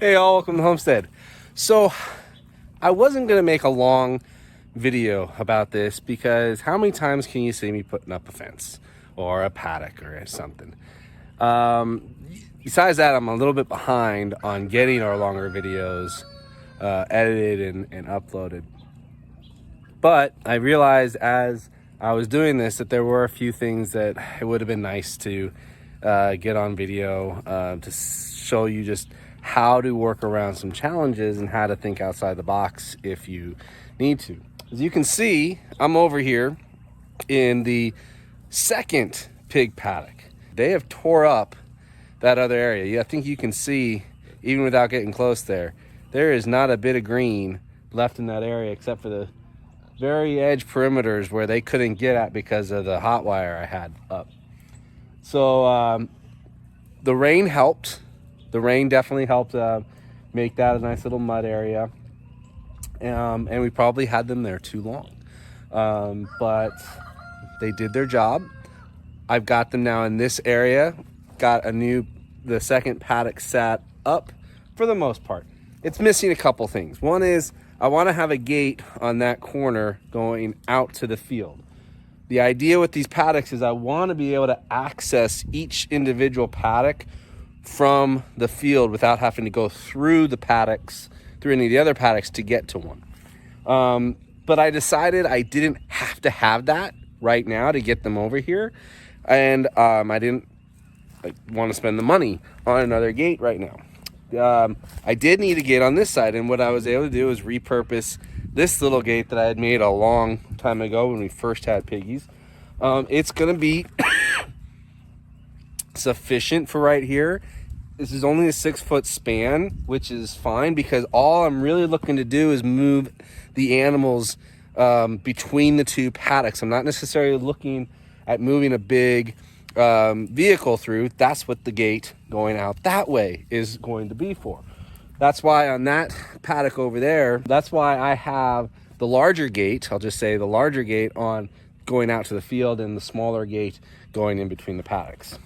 Hey all, welcome to Homestead. So I wasn't gonna make a long video about this because how many times can you see me putting up a fence or a paddock or something? Besides that, I'm a little bit behind on getting our longer videos edited and uploaded. But I realized as I was doing this that there were a few things that it would have been nice to get on video to show you just how to work around some challenges and how to think outside the box if you need to. As you can see, I'm over here in the second pig paddock. They have tore up that other area. Yeah, I think you can see, even without getting close there is not a bit of green left in that area except for the very edge perimeters where they couldn't get at because of the hot wire I had up. So the rain helped. The rain definitely helped make that a nice little mud area. And we probably had them there too long. But they did their job. I've got them now in this area. Got the second paddock sat up for the most part. It's missing a couple things. One is I want to have a gate on that corner going out to the field. The idea with these paddocks is I want to be able to access each individual paddock from the field without having to go through the paddocks, through any of the other paddocks to get to one. But I decided I didn't have to have that right now to get them over here. And I didn't want to spend the money on another gate right now. I did need a gate on this side, and what I was able to do is repurpose this little gate that I had made a long time ago when we first had piggies. It's gonna be sufficient for right here. This is only a 6-foot span, which is fine because all I'm really looking to do is move the animals between the two paddocks. I'm not necessarily looking at moving a big vehicle through. That's what the gate going out that way is going to be for. That's why on that paddock over there, that's why I have the larger gate, I'll just say the larger gate on going out to the field and the smaller gate going in between the paddocks.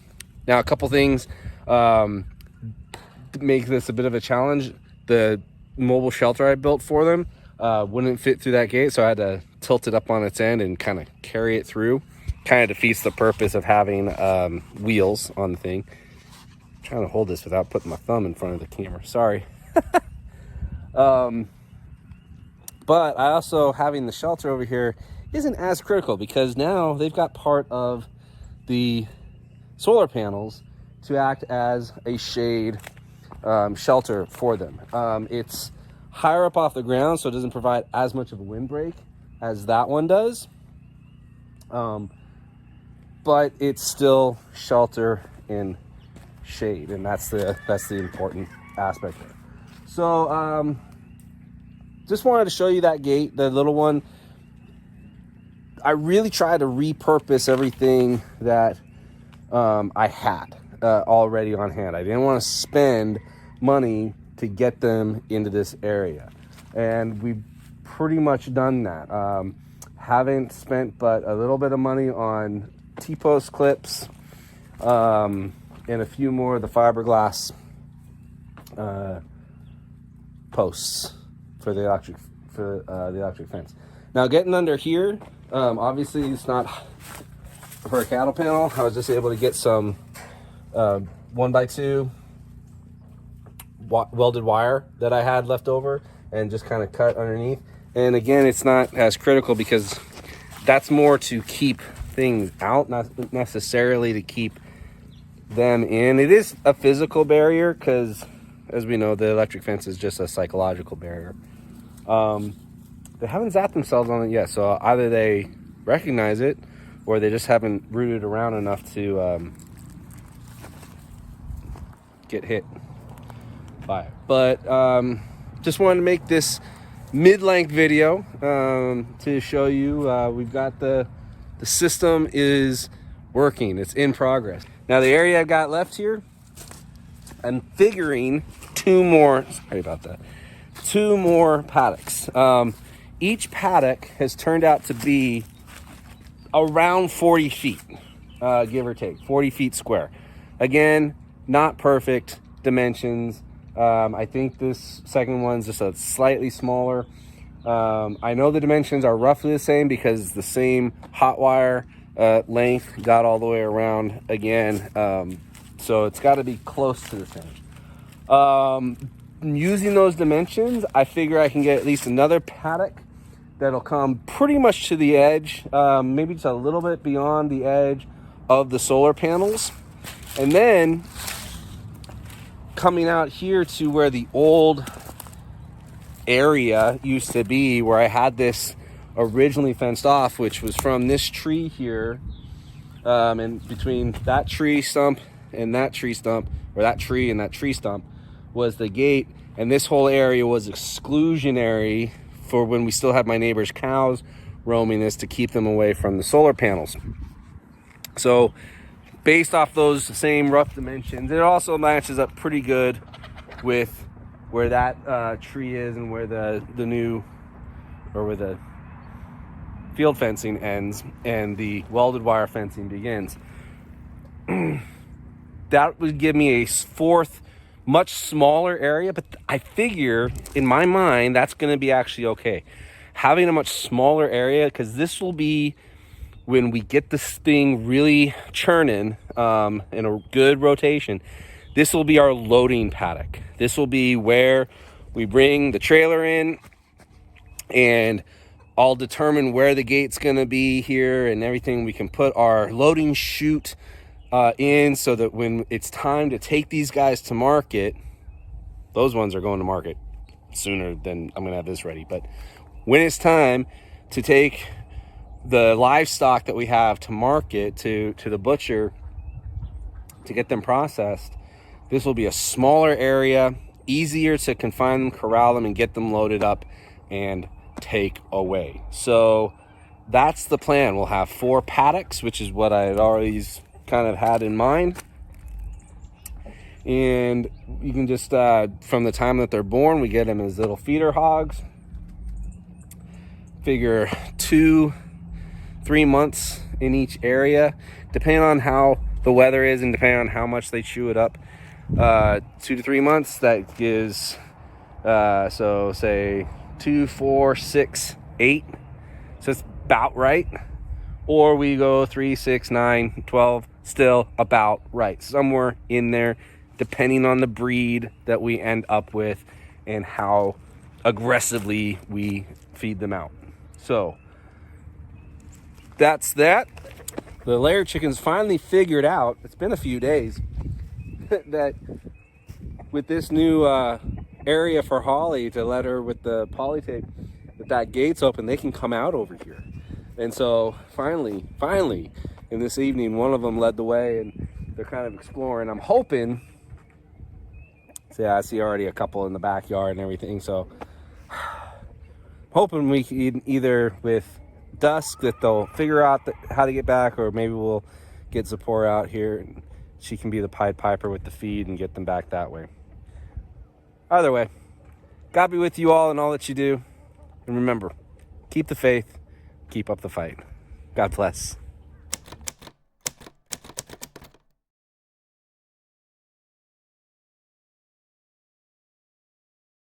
Now, a couple things make this a bit of a challenge. The mobile shelter I built for them wouldn't fit through that gate, so I had to tilt it up on its end and kind of carry it through. Kind of defeats the purpose of having wheels on the thing. I'm trying to hold this without putting my thumb in front of the camera. Sorry. But I also, having the shelter over here isn't as critical because now they've got part of the solar panels to act as a shade shelter for them. It's higher up off the ground, so it doesn't provide as much of a windbreak as that one does. But it's still shelter and shade, and that's the important aspect there. So just wanted to show you that gate, the little one. I really tried to repurpose everything that I had already on hand. I didn't want to spend money to get them into this area, and we've pretty much done that. Haven't spent but a little bit of money on T-post clips and a few more of the fiberglass posts for the electric fence. Now, getting under here, obviously it's not for a cattle panel. I was just able to get some 1x2 welded wire that I had left over and just kind of cut underneath. And again, it's not as critical because that's more to keep things out, not necessarily to keep them in. It is a physical barrier because, as we know, the electric fence is just a psychological barrier. They haven't zapped themselves on it yet, so either they recognize it or they just haven't rooted around enough to get hit by it. But just wanted to make this mid-length video to show you we've got the system is working. It's in progress. Now, the area I've got left here, I'm figuring two more paddocks. Each paddock has turned out to be around 40 feet, give or take, 40 feet square. Again, not perfect dimensions. I think this second one's just a slightly smaller. I know the dimensions are roughly the same because the same hot wire length got all the way around again. So it's got to be close to the same. Using those dimensions, I figure I can get at least another paddock that'll come pretty much to the edge, maybe just a little bit beyond the edge of the solar panels. And then coming out here to where the old area used to be, where I had this originally fenced off, which was from this tree here, and between that tree stump and that tree stump, or that tree and that tree stump, was the gate, and this whole area was exclusionary for when we still had my neighbor's cows roaming this to keep them away from the solar panels. So based off those same rough dimensions, it also matches up pretty good with where that tree is and where the new, or where the field fencing ends and the welded wire fencing begins. That would give me a fourth, much smaller area, but I figure in my mind that's going to be actually okay. Having a much smaller area, because this will be when we get this thing really churning in a good rotation. This will be our loading paddock. This will be where we bring the trailer in, and I'll determine where the gate's going to be here and everything. We can put our loading chute in, so that when it's time to take these guys to market, those ones are going to market sooner than I'm going to have this ready. But when it's time to take the livestock that we have to market to the butcher to get them processed, this will be a smaller area, easier to confine them, corral them, and get them loaded up and take away. So that's the plan. We'll have 4 paddocks, which is what I had always kind of had in mind. And you can just, from the time that they're born, we get them as little feeder hogs. Figure 2-3 months in each area, depending on how the weather is and depending on how much they chew it up. 2 to 3 months, that gives, so say 2, 4, 6, 8. So it's about right. Or we go 3, 6, 9, 12, still about right. Somewhere in there, depending on the breed that we end up with and how aggressively we feed them out. So that's that. The layer chickens finally figured out, it's been a few days, that with this new area for Holly, to let her with the poly tape, that gate's open, they can come out over here. And so finally, in this evening, one of them led the way and they're kind of exploring. I'm hoping, so yeah, I see already a couple in the backyard and everything. So hoping we can either with dusk that they'll figure out how to get back, or maybe we'll get Zipporah out here and she can be the Pied Piper with the feed and get them back that way. Either way, God be with you all in all that you do. And remember, keep the faith, keep up the fight. God bless.